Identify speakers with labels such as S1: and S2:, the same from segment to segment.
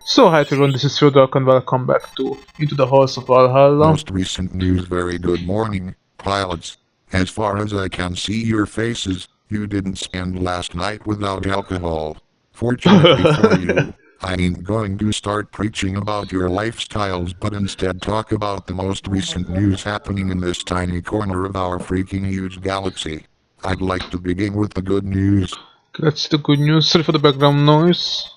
S1: So hi everyone, this is Theodore and welcome back to Into the Halls of Valhalla.
S2: Most recent news. Very good morning, pilots. As far as I can see your faces, you didn't spend last night without alcohol. Fortunately for you, I ain't going to start preaching about your lifestyles but instead talk about the most recent news happening in this tiny corner of our freaking huge galaxy. I'd like to begin with the good news.
S1: That's the good news. Sorry for the background noise.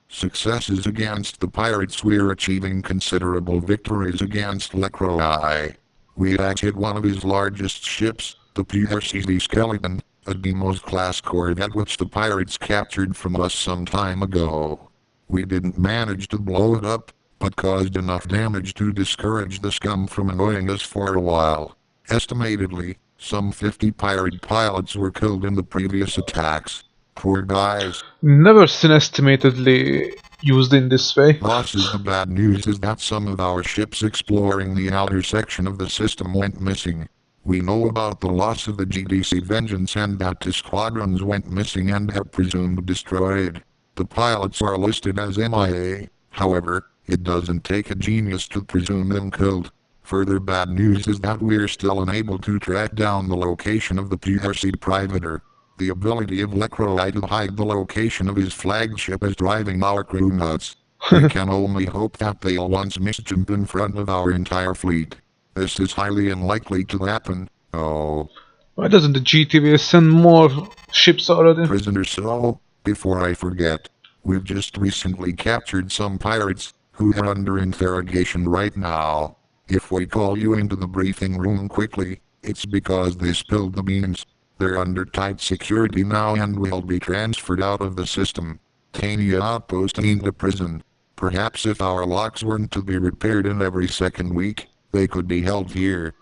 S2: Successes against the pirates. We're achieving considerable victories against Lecroai. We hit one of his largest ships, the PRCV Skeleton, a Demos-class corvette which the pirates captured from us some time ago. We didn't manage to blow it up, but caused enough damage to discourage the scum from annoying us for a while. Estimatedly, some 50 pirate pilots were killed in the previous attacks. Poor guys.
S1: Never seen estimatedly used in this way.
S2: Bosses, the bad news is that some of our ships exploring the outer section of the system went missing. We know about the loss of the GDC Vengeance and that the squadrons went missing and are presumed destroyed. The pilots are listed as MIA, however, it doesn't take a genius to presume them killed. Further bad news is that we're still unable to track down the location of the PRC Privateer. The ability of Lecroai to hide the location of his flagship is driving our crew nuts. We can only hope that they'll once misjump in front of our entire fleet. This is highly unlikely to happen. Oh.
S1: Why doesn't the GTV send more ships already?
S2: Prisoners. So, before I forget, we've just recently captured some pirates, who are under interrogation right now. If we call you into the briefing room quickly, it's because they spilled the beans. They're under tight security now and will be transferred out of the system. Tania outpost ain't a prison. Perhaps if our locks weren't to be repaired in every second week, they could be held here.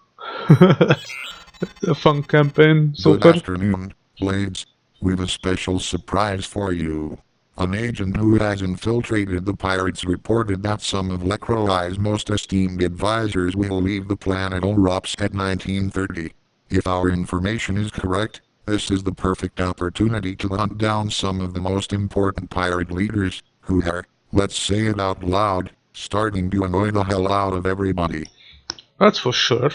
S1: A fun campaign, so
S2: Good afternoon, Blades. We've a special surprise for you. An agent who has infiltrated the pirates reported that some of Lecroai's most esteemed advisors will leave the planet Orops at 1930. If our information is correct, this is the perfect opportunity to hunt down some of the most important pirate leaders, who are, let's say it out loud, starting to annoy the hell out of everybody.
S1: That's for sure.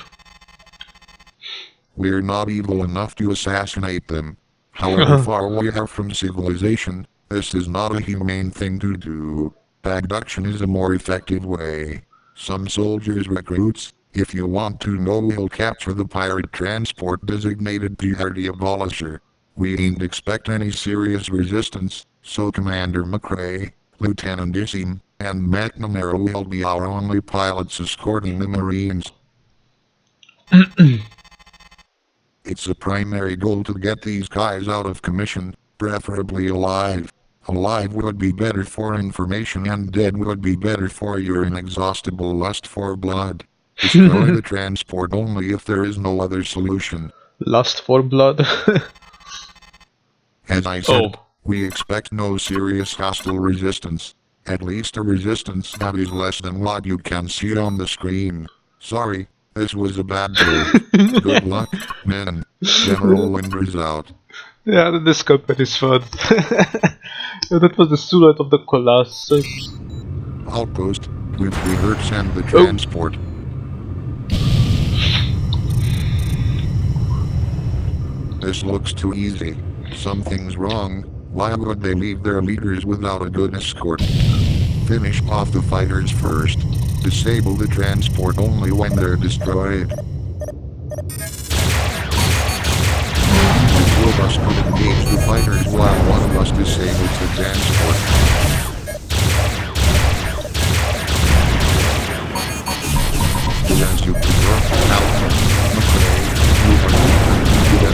S2: We're not evil enough to assassinate them. However far we are from civilization, this is not a humane thing to do. Abduction is a more effective way. Some soldiers recruits, if you want to know, we'll capture the pirate transport designated PRD Abolisher. We ain't expect any serious resistance, so Commander McRae, Lieutenant Issim, and McNamara will be our only pilots escorting the Marines. It's a primary goal to get these guys out of commission, preferably alive. Alive would be better for information and dead would be better for your inexhaustible lust for blood. Destroy the transport only if there is no other solution.
S1: Lust for blood.
S2: As I said, we expect no serious hostile resistance. At least a resistance that is less than what you can see on the screen. Sorry, this was a bad joke. Good luck, men. General Winder's out.
S1: Yeah, this campaign is fun. That was the suit of the Colossus.
S2: Outpost, with reverse and the transport. This looks too easy. Something's wrong. Why would they leave their leaders without a good escort? Finish off the fighters first. Disable the transport only when they're destroyed. The two of us could engage the fighters while one of us disables the transport. As you prefer, Alpha, McRae,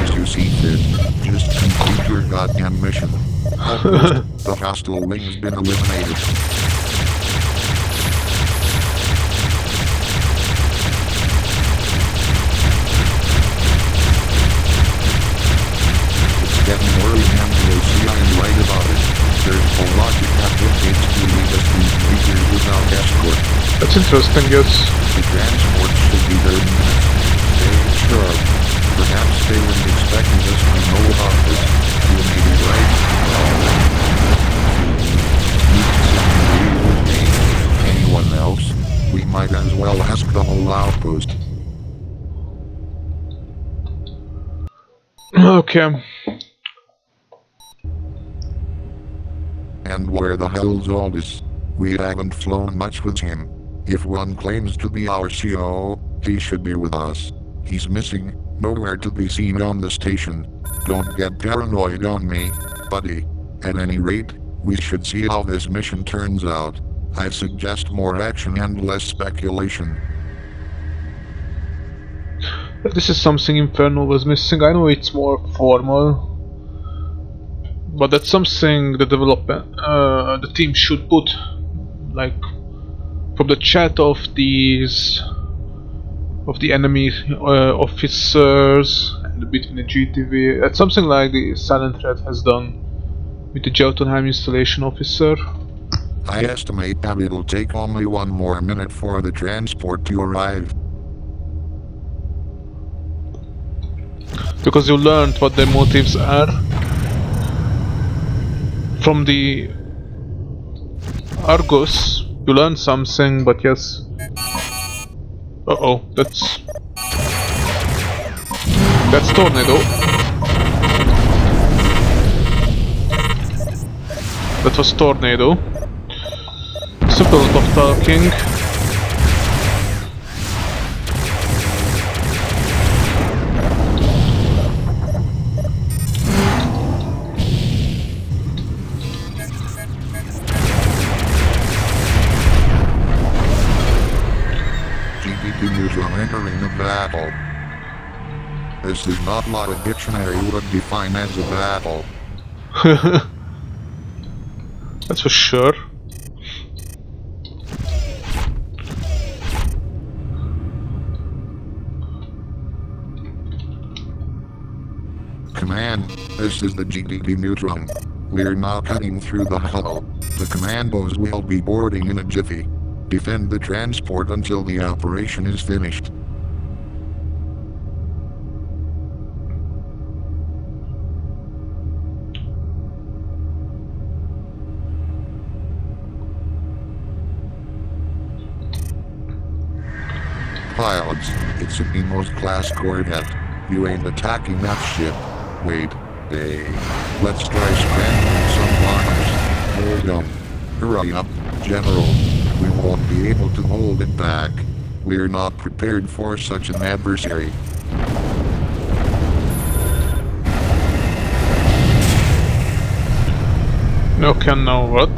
S2: as you see fit. Just complete your goddamn mission. Outpost, the hostile wing's been eliminated. It's getting worrying and we'll see I'm right about it. There's no logic that dictates to leave us these creatures without escort.
S1: That's interesting, yes.
S2: The transport should be there in minutes. Stay sharp. Perhaps they weren't expecting us to know about this. You may be right. You can agree with me. as well ask the whole outpost.
S1: Okay.
S2: And where the hell's Aldous? We haven't flown much with him. If one claims to be our CO, he should be with us. He's missing, nowhere to be seen on the station. Don't get paranoid on me, buddy. At any rate, we should see how this mission turns out. I suggest more action and less speculation.
S1: This is something Inferno was missing. I know it's more formal, but that's something the development, the team should put, like, from the chat of the enemy officers and between the GTV. That's something like the Silent Threat has done with the Jotunheim installation officer.
S2: I estimate that it'll take only one more minute for the transport to arrive.
S1: Because you learned what their motives are from the Argus. You learned something, but yes. Uh-oh, that's Tornado. That was Tornado. Simple lot of talking.
S2: From entering the battle. This is not what a dictionary would define as a battle.
S1: That's for sure.
S2: Command, this is the GDD Neutron. We're now cutting through the hull. The commandos will be boarding in a jiffy. Defend the transport until the operation is finished. Pilots, it's a Nemos-class corvette. You ain't attacking that ship. Wait, hey. Let's try scrambling some bombers. Hold on. Hurry up, General. We won't be able to hold it back. We're not prepared for such an adversary.
S1: Okay, now what?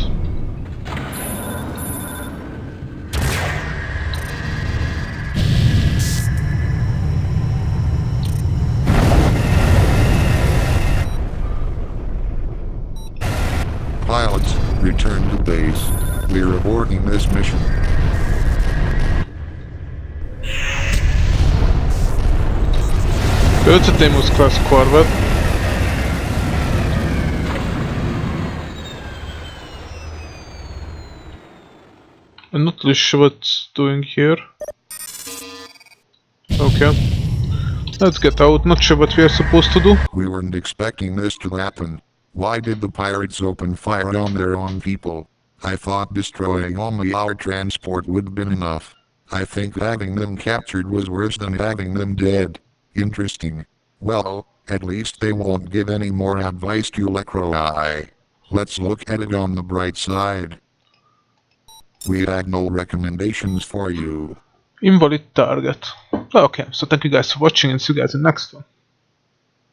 S2: Pilots, return to base. We're aborting this mission.
S1: It's a Deimos class corvette. I'm not really sure what it's doing here. Okay. Let's get out. Not sure what we are supposed to do.
S2: We weren't expecting this to happen. Why did the pirates open fire on their own people? I thought destroying only our transport would have been enough. I think having them captured was worse than having them dead. Interesting. Well, at least they won't give any more advice to Lecroi. Let's look at it on the bright side. We had no recommendations for you.
S1: Invalid target. Okay, so thank you guys for watching and see you guys in the next one.